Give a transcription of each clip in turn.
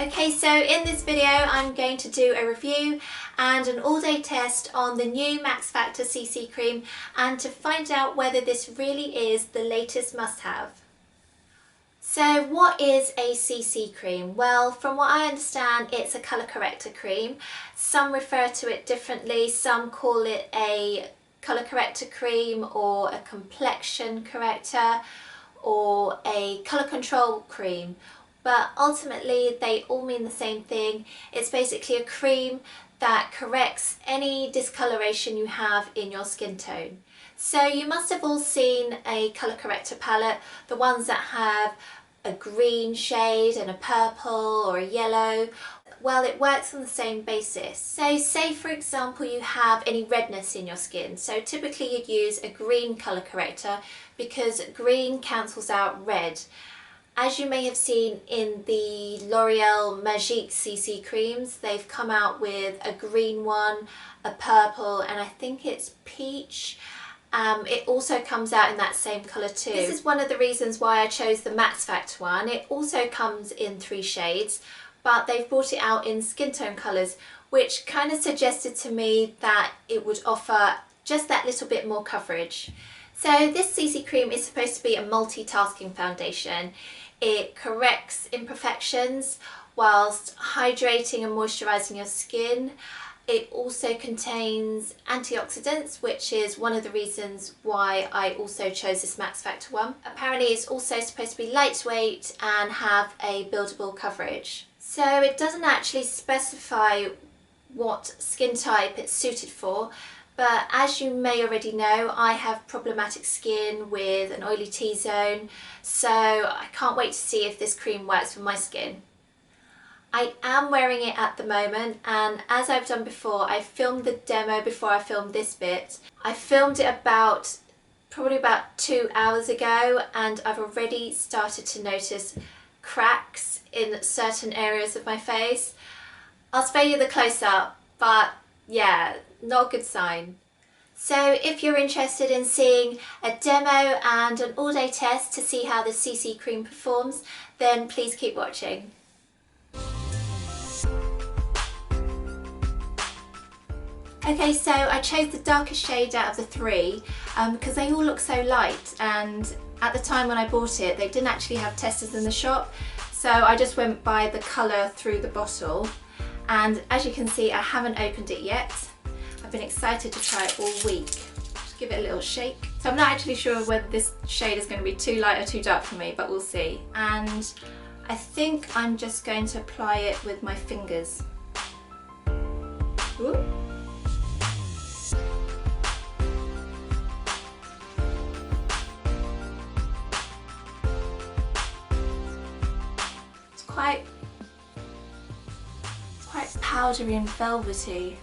Okay, so in this video I'm going to do a review and an all-day test on the new Maxfactor CC Cream and to find out whether this really is the latest must-have. So what is a CC cream? Well, from what I understand, it's a colour corrector cream. Some refer to it differently, some call it a colour corrector cream or a complexion corrector or a colour control cream. But ultimately they all mean the same thing. It's basically a cream that corrects any discoloration you have in your skin tone. So you must have all seen a colour corrector palette, the ones that have a green shade and a purple or a yellow. Well, it works on the same basis. So say for example you have any redness in your skin. So typically you'd use a green colour corrector because green cancels out red. As you may have seen in the L'Oreal Magique CC creams, they've come out with a green one, a purple, and I think it's peach. It also comes out in that same colour too. This is one of the reasons why I chose the Maxfactor one. It also comes in 3 shades, but they've brought it out in skin tone colours, which kind of suggested to me that it would offer just that little bit more coverage. So this CC cream is supposed to be a multitasking foundation. It corrects imperfections whilst hydrating and moisturising your skin. It also contains antioxidants, which is one of the reasons why I also chose this Maxfactor one. Apparently it's also supposed to be lightweight and have a buildable coverage. So it doesn't actually specify what skin type it's suited for, but as you may already know, I have problematic skin with an oily T-zone, so I can't wait to see if this cream works for my skin. I am wearing it at the moment, and as I've done before, I filmed the demo before I filmed this bit. I filmed it probably about 2 hours ago, and I've already started to notice cracks in certain areas of my face. I'll spare you the close-up, but yeah, not a good sign. So if you're interested in seeing a demo and an all-day test to see how the CC cream performs, then please keep watching. Okay, so I chose the darkest shade out of the 3 because they all look so light, and at the time when I bought it they didn't actually have testers in the shop, so I just went by the colour through the bottle, and as you can see I haven't opened it yet. I've been excited to try it all week. Just give it a little shake. So I'm not actually sure whether this shade is going to be too light or too dark for me, but we'll see. And I think I'm just going to apply it with my fingers. Ooh. It's quite powdery and velvety.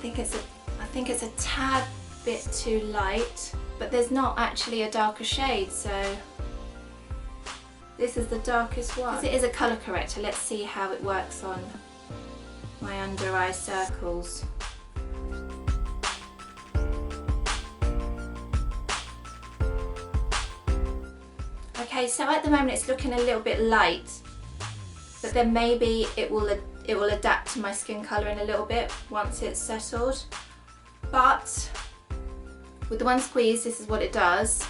I think it's a tad bit too light, but there's not actually a darker shade, so this is the darkest one. As it is a colour corrector, let's see how it works on my under eye circles. Okay, so at the moment it's looking a little bit light, but then maybe it will adapt to my skin colour in a little bit once it's settled. But with the one squeeze, this is what it does.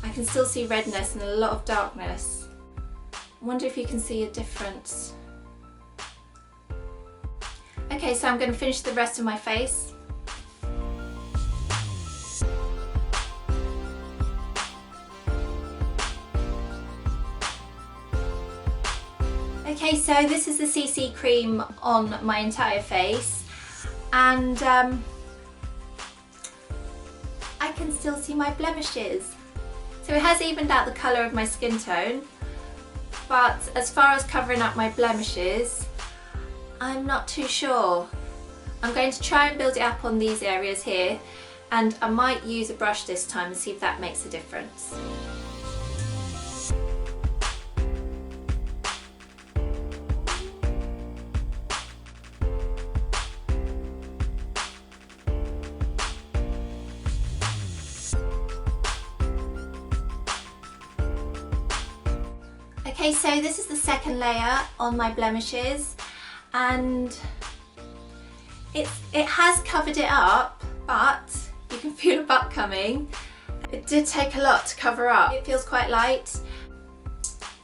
I can still see redness and a lot of darkness. I wonder if you can see a difference. Okay, so I'm going to finish the rest of my face. Okay, so this is the CC cream on my entire face, and I can still see my blemishes. So it has evened out the colour of my skin tone, but as far as covering up my blemishes, I'm not too sure. I'm going to try and build it up on these areas here, and I might use a brush this time and see if that makes a difference. Okay, so this is the second layer on my blemishes, and it has covered it up, but you can feel a butt coming. It did take a lot to cover up. It feels quite light.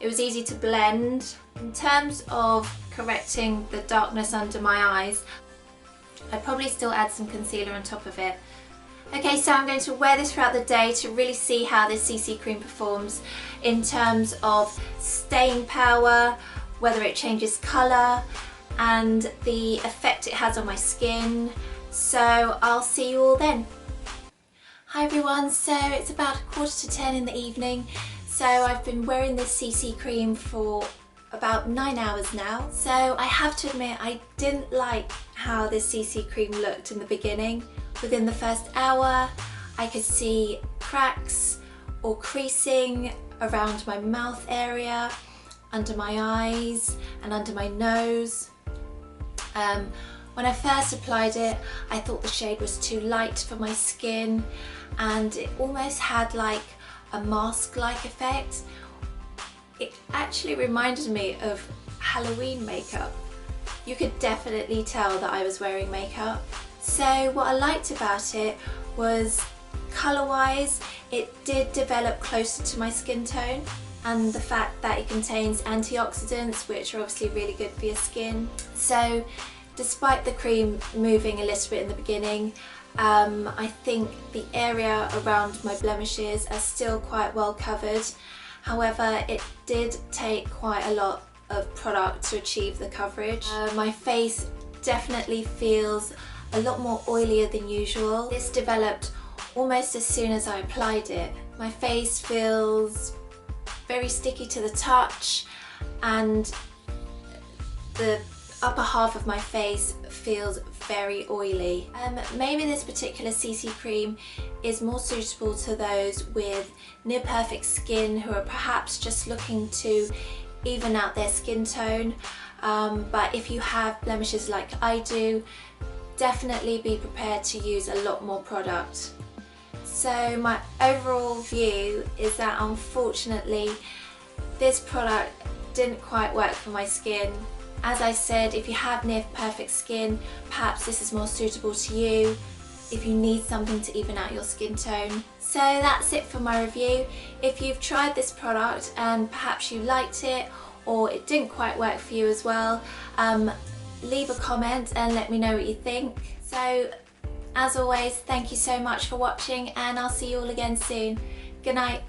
It was easy to blend. In terms of correcting the darkness under my eyes, I'd probably still add some concealer on top of it. Okay, so I'm going to wear this throughout the day to really see how this CC cream performs in terms of staying power, whether it changes colour, and the effect it has on my skin. So I'll see you all then. Hi everyone, so it's about 10:15 in the evening. So I've been wearing this CC cream for about 9 hours now. So I have to admit, I didn't like how this CC cream looked in the beginning. Within the first hour, I could see cracks or creasing around my mouth area, under my eyes and under my nose. When I first applied it, I thought the shade was too light for my skin, and it almost had like a mask-like effect. It actually reminded me of Halloween makeup. You could definitely tell that I was wearing makeup. So what I liked about it was, colour-wise, it did develop closer to my skin tone, and the fact that it contains antioxidants, which are obviously really good for your skin. So despite the cream moving a little bit in the beginning, I think the area around my blemishes are still quite well covered. However, it did take quite a lot of product to achieve the coverage. My face definitely feels a lot more oilier than usual. This developed almost as soon as I applied it. My face feels very sticky to the touch, and the upper half of my face feels very oily. Maybe this particular CC cream is more suitable to those with near perfect skin who are perhaps just looking to even out their skin tone. But if you have blemishes like I do, definitely be prepared to use a lot more product. So my overall view is that unfortunately this product didn't quite work for my skin. As I said, if you have near perfect skin, perhaps this is more suitable to you if you need something to even out your skin tone. So that's it for my review. If you've tried this product and perhaps you liked it, or it didn't quite work for you as well, leave a comment and let me know what you think. So as always, thank you so much for watching, and I'll see you all again soon. Good night.